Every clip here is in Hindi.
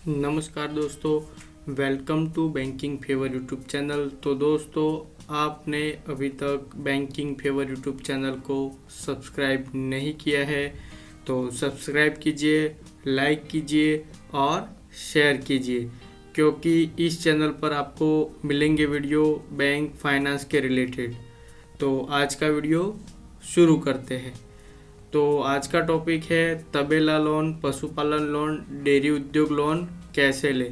नमस्कार दोस्तों, welcome to banking favour YouTube channel. तो दोस्तों, आपने अभी तक बैंकिंग फेवर यूट्यूब चैनल को सब्सक्राइब नहीं किया है तो सब्सक्राइब कीजिए, लाइक कीजिए और शेयर कीजिए, क्योंकि इस चैनल पर आपको मिलेंगे वीडियो बैंक फाइनेंस के रिलेटेड। तो आज का वीडियो शुरू करते हैं। तो आज का टॉपिक है तबेला लोन, पशुपालन लोन, डेयरी उद्योग लोन कैसे लें।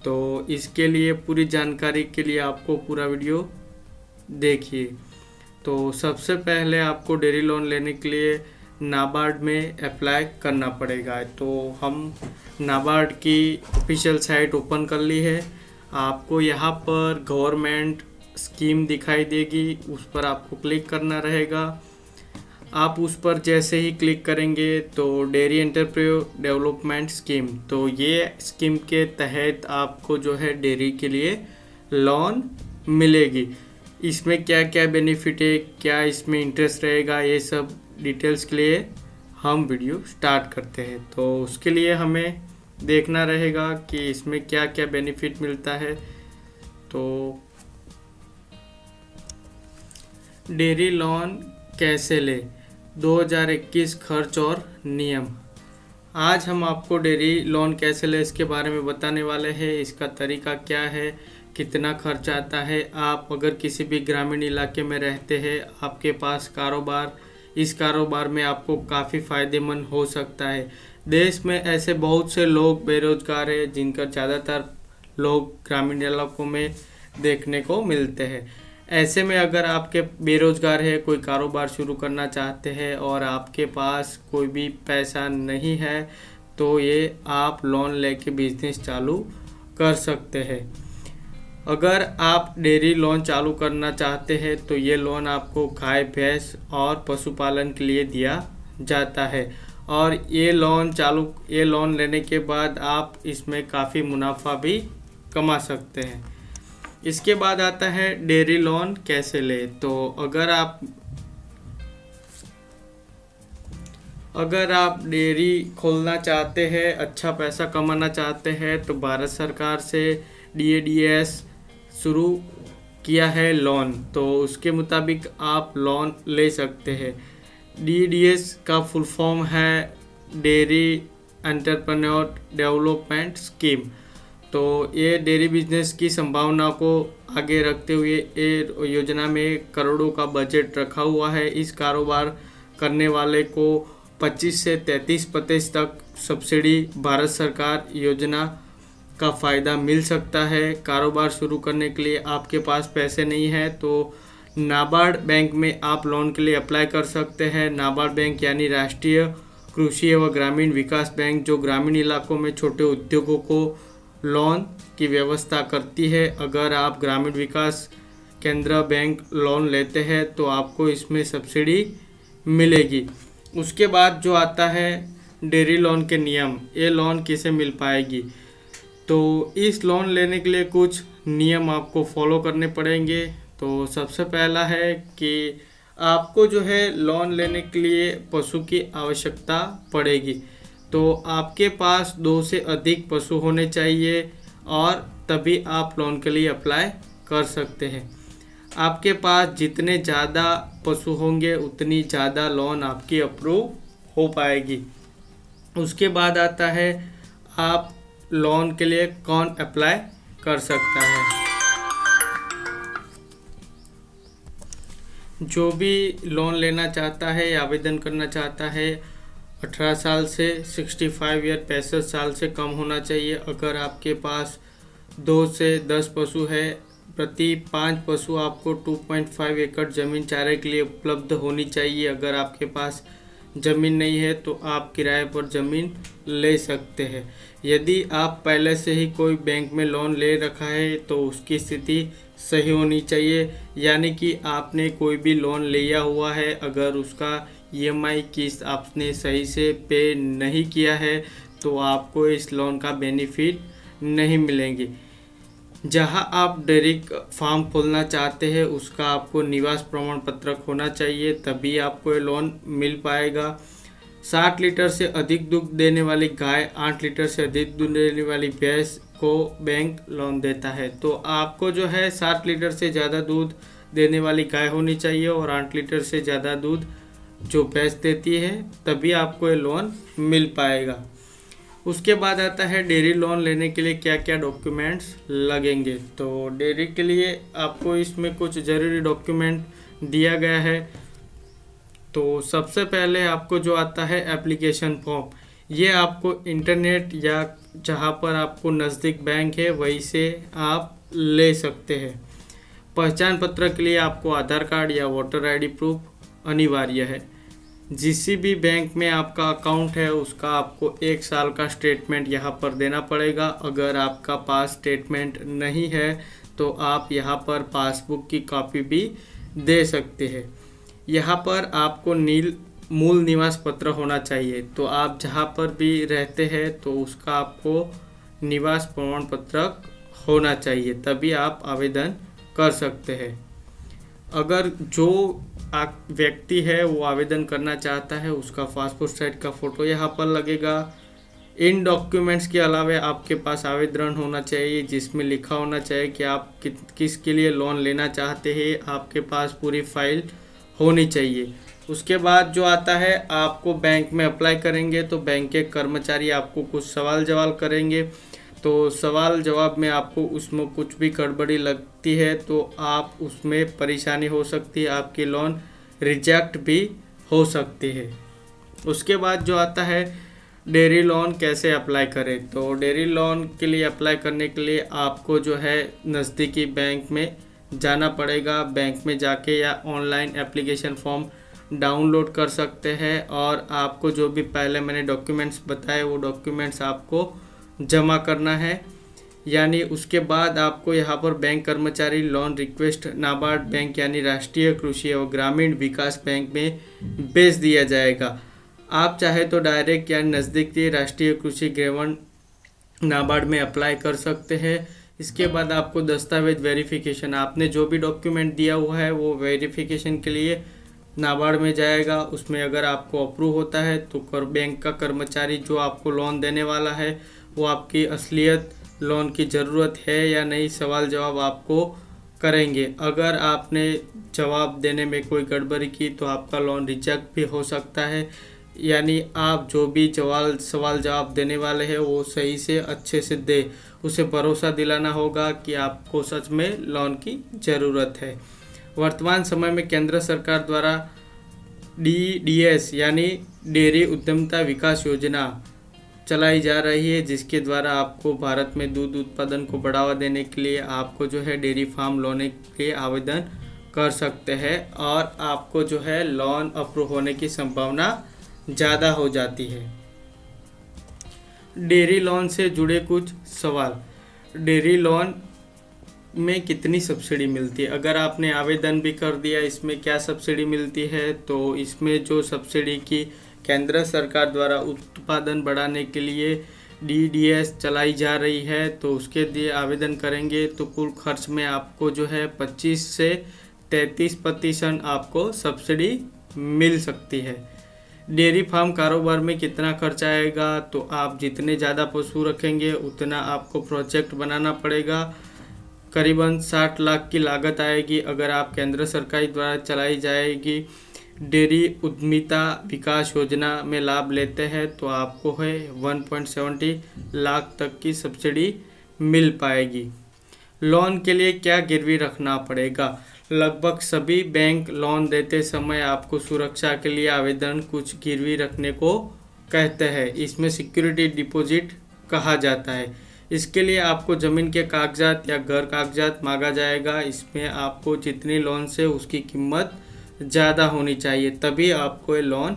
तो इसके लिए पूरी जानकारी के लिए आपको पूरा वीडियो देखिए। तो सबसे पहले आपको डेयरी लोन लेने के लिए नाबार्ड में अप्लाई करना पड़ेगा। तो हम नाबार्ड की ऑफिशियल साइट ओपन कर ली है। आपको यहाँ पर गवर्नमेंट स्कीम दिखाई देगी, उस पर आपको क्लिक करना रहेगा। आप उस पर जैसे ही क्लिक करेंगे तो डेयरी एंटरप्रेन्योर डेवलपमेंट स्कीम, तो ये स्कीम के तहत आपको जो है डेयरी के लिए लोन मिलेगी। इसमें क्या क्या बेनिफिट है, क्या इसमें इंटरेस्ट रहेगा, ये सब डिटेल्स के लिए हम वीडियो स्टार्ट करते हैं। तो उसके लिए हमें देखना रहेगा कि इसमें क्या क्या बेनिफिट मिलता है। तो डेयरी लोन कैसे ले, 2021 खर्च और नियम। आज हम आपको डेयरी लोन कैसे ले इसके बारे में बताने वाले हैं। इसका तरीका क्या है, कितना खर्च आता है। आप अगर किसी भी ग्रामीण इलाके में रहते हैं, आपके पास कारोबार, इस कारोबार में आपको काफ़ी फ़ायदेमंद हो सकता है। देश में ऐसे बहुत से लोग बेरोजगार हैं, जिनका ज़्यादातर लोग ग्रामीण इलाकों में देखने को मिलते हैं। ऐसे में अगर आपके बेरोजगार है, कोई कारोबार शुरू करना चाहते हैं और आपके पास कोई भी पैसा नहीं है, तो ये आप लोन लेके बिजनेस चालू कर सकते हैं। अगर आप डेयरी लोन चालू करना चाहते हैं तो ये लोन आपको गाय, भैंस और पशुपालन के लिए दिया जाता है। और ये लोन लेने के बाद आप इसमें काफ़ी मुनाफा भी कमा सकते हैं। इसके बाद आता है डेयरी लोन कैसे ले। तो अगर आप डेयरी खोलना चाहते हैं, अच्छा पैसा कमाना चाहते हैं, तो भारत सरकार से DADS शुरू किया है लोन, तो उसके मुताबिक आप लोन ले सकते हैं। DADS का फुल फॉर्म है डेयरी एंटरप्रेन्योर डेवलपमेंट स्कीम। तो ये डेयरी बिजनेस की संभावना को आगे रखते हुए ये योजना में करोड़ों का बजट रखा हुआ है। इस कारोबार करने वाले को 25 से 33% तक सब्सिडी भारत सरकार योजना का फ़ायदा मिल सकता है। कारोबार शुरू करने के लिए आपके पास पैसे नहीं है तो नाबार्ड बैंक में आप लोन के लिए अप्लाई कर सकते हैं। नाबार्ड बैंक यानी राष्ट्रीय कृषि एवं ग्रामीण विकास बैंक, जो ग्रामीण इलाकों में छोटे उद्योगों को लोन की व्यवस्था करती है। अगर आप ग्रामीण विकास केंद्र बैंक लोन लेते हैं तो आपको इसमें सब्सिडी मिलेगी। उसके बाद जो आता है डेयरी लोन के नियम, ये लोन किसे मिल पाएगी। तो इस लोन लेने के लिए कुछ नियम आपको फॉलो करने पड़ेंगे। तो सबसे पहला है कि आपको जो है लोन लेने के लिए पशु की आवश्यकता पड़ेगी। तो आपके पास 2 से अधिक पशु होने चाहिए और तभी आप लोन के लिए अप्लाई कर सकते हैं। आपके पास जितने ज़्यादा पशु होंगे उतनी ज़्यादा लोन आपकी अप्रूव हो पाएगी। उसके बाद आता है आप लोन के लिए कौन अप्लाई कर सकता है। जो भी लोन लेना चाहता है या आवेदन करना चाहता है, 18 साल से 65 ईयर 65 साल से कम होना चाहिए। अगर आपके पास 2 से 10 पशु है, प्रति 5 पशु आपको 2.5 एकड़ ज़मीन चारे के लिए उपलब्ध होनी चाहिए। अगर आपके पास ज़मीन नहीं है तो आप किराए पर ज़मीन ले सकते हैं। यदि आप पहले से ही कोई बैंक में लोन ले रखा है तो उसकी स्थिति सही होनी चाहिए, यानी कि आपने कोई भी लोन लिया हुआ है, अगर उसका EMI किस्त आपने सही से पे नहीं किया है तो आपको इस लोन का बेनिफिट नहीं मिलेंगे। जहां आप डेयरी फार्म खोलना चाहते हैं उसका आपको निवास प्रमाण पत्र होना चाहिए, तभी आपको ये लोन मिल पाएगा। 60 लीटर से अधिक दूध देने वाली गाय, 8 लीटर से अधिक दूध देने वाली भैंस को बैंक लोन देता है। तो आपको जो है 60 लीटर से ज़्यादा दूध देने वाली गाय होनी चाहिए और 8 लीटर से ज़्यादा दूध जो भैंस देती है, तभी आपको ये लोन मिल पाएगा। उसके बाद आता है डेयरी लोन लेने के लिए क्या क्या डॉक्यूमेंट्स लगेंगे। तो डेयरी के लिए आपको इसमें कुछ ज़रूरी डॉक्यूमेंट दिया गया है। तो सबसे पहले आपको जो आता है एप्लीकेशन फॉर्म, ये आपको इंटरनेट या जहाँ पर आपको नज़दीक बैंक है वहीं से आप ले सकते हैं। पहचान पत्र के लिए आपको आधार कार्ड या वोटर आईडी प्रूफ अनिवार्य है। जिस भी बैंक में आपका अकाउंट है उसका आपको 1 साल का स्टेटमेंट यहाँ पर देना पड़ेगा। अगर आपका पास स्टेटमेंट नहीं है तो आप यहाँ पर पासबुक की कॉपी भी दे सकते हैं। यहाँ पर आपको मूल निवास पत्र होना चाहिए। तो आप जहाँ पर भी रहते हैं तो उसका आपको निवास प्रमाण पत्र होना चाहिए, तभी आप आवेदन कर सकते हैं। अगर जो व्यक्ति है वो आवेदन करना चाहता है उसका पासपोर्ट साइज का फ़ोटो यहाँ पर लगेगा। इन डॉक्यूमेंट्स के अलावा आपके पास आवेदन होना चाहिए जिसमें लिखा होना चाहिए कि आप किसके लिए लोन लेना चाहते हैं। आपके पास पूरी फाइल होनी चाहिए। उसके बाद जो आता है, आपको बैंक में अप्लाई करेंगे तो बैंक के कर्मचारी आपको कुछ सवाल जवाब करेंगे। तो सवाल जवाब में आपको उसमें कुछ भी गड़बड़ी लगती है तो आप उसमें परेशानी हो सकती है, आपकी लोन रिजेक्ट भी हो सकती है। उसके बाद जो आता है डेयरी लोन कैसे अप्लाई करें। तो डेयरी लोन के लिए अप्लाई करने के लिए आपको जो है नज़दीकी बैंक में जाना पड़ेगा। बैंक में जाके या ऑनलाइन एप्लीकेशन फॉर्म डाउनलोड कर सकते हैं और आपको जो भी पहले मैंने डॉक्यूमेंट्स बताए वो डॉक्यूमेंट्स आपको जमा करना है। यानी उसके बाद आपको यहाँ पर बैंक कर्मचारी लोन रिक्वेस्ट नाबार्ड बैंक यानी राष्ट्रीय कृषि एवं ग्रामीण विकास बैंक में भेज दिया जाएगा। आप चाहे तो डायरेक्ट या नज़दीकी राष्ट्रीय कृषि ग्रामीण नाबार्ड में अप्लाई कर सकते हैं। इसके बाद आपको दस्तावेज वेरिफिकेशन, आपने जो भी डॉक्यूमेंट दिया हुआ है वो वेरिफिकेशन के लिए नाबार्ड में जाएगा। उसमें अगर आपको अप्रूव होता है तो बैंक का कर्मचारी जो आपको लोन देने वाला है वो आपकी असलियत लोन की ज़रूरत है या नहीं सवाल जवाब आपको करेंगे। अगर आपने जवाब देने में कोई गड़बड़ी की तो आपका लोन रिजेक्ट भी हो सकता है। यानी आप जो भी सवाल जवाब देने वाले हैं वो सही से अच्छे से दे, उसे भरोसा दिलाना होगा कि आपको सच में लोन की ज़रूरत है। वर्तमान समय में केंद्र सरकार द्वारा DDS यानी डेयरी उद्यमिता विकास योजना चलाई जा रही है, जिसके द्वारा आपको भारत में दूध उत्पादन को बढ़ावा देने के लिए आपको जो है डेयरी फार्म लोन के आवेदन कर सकते हैं और आपको जो है लोन अप्रूव होने की संभावना ज़्यादा हो जाती है। डेयरी लोन से जुड़े कुछ सवाल। डेयरी लोन में कितनी सब्सिडी मिलती है, अगर आपने आवेदन भी कर दिया इसमें क्या सब्सिडी मिलती है। तो इसमें जो सब्सिडी की केंद्र सरकार द्वारा उत्पादन बढ़ाने के लिए DDS चलाई जा रही है तो उसके लिए आवेदन करेंगे तो कुल खर्च में आपको जो है 25 से 33% आपको सब्सिडी मिल सकती है। डेयरी फार्म कारोबार में कितना खर्च आएगा, तो आप जितने ज़्यादा पशु रखेंगे उतना आपको प्रोजेक्ट बनाना पड़ेगा। करीबन 60 लाख की लागत आएगी। अगर आप केंद्र सरकार द्वारा चलाई जाएगी डेयरी उद्यमिता विकास योजना में लाभ लेते हैं तो आपको है 1.70 लाख तक की सब्सिडी मिल पाएगी। लोन के लिए क्या गिरवी रखना पड़ेगा। लगभग सभी बैंक लोन देते समय आपको सुरक्षा के लिए आवेदन कुछ गिरवी रखने को कहते हैं। इसमें सिक्योरिटी डिपॉजिट कहा जाता है। इसके लिए आपको ज़मीन के कागजात या घर कागजात मांगा जाएगा। इसमें आपको जितनी लोन से उसकी कीमत ज़्यादा होनी चाहिए, तभी आपको ये लोन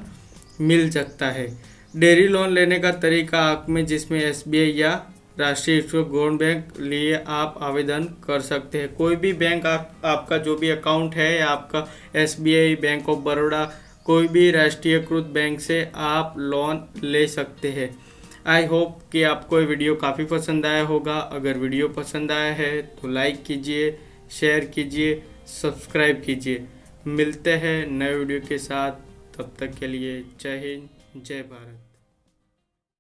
मिल सकता है। डेयरी लोन लेने का तरीका आप में जिसमें SBI या राष्ट्रीय ग्रामीण बैंक लिए आप आवेदन कर सकते हैं। कोई भी बैंक आपका जो भी अकाउंट है या आपका SBI, बैंक ऑफ बड़ौदा, कोई भी राष्ट्रीयकृत बैंक से आप लोन ले सकते हैं। आई होप कि आपको ये वीडियो काफ़ी पसंद आया होगा। अगर वीडियो पसंद आया है तो लाइक कीजिए, शेयर कीजिए, सब्सक्राइब कीजिए। मिलते हैं नए वीडियो के साथ, तब तक के लिए जय हिंद। जय भारत।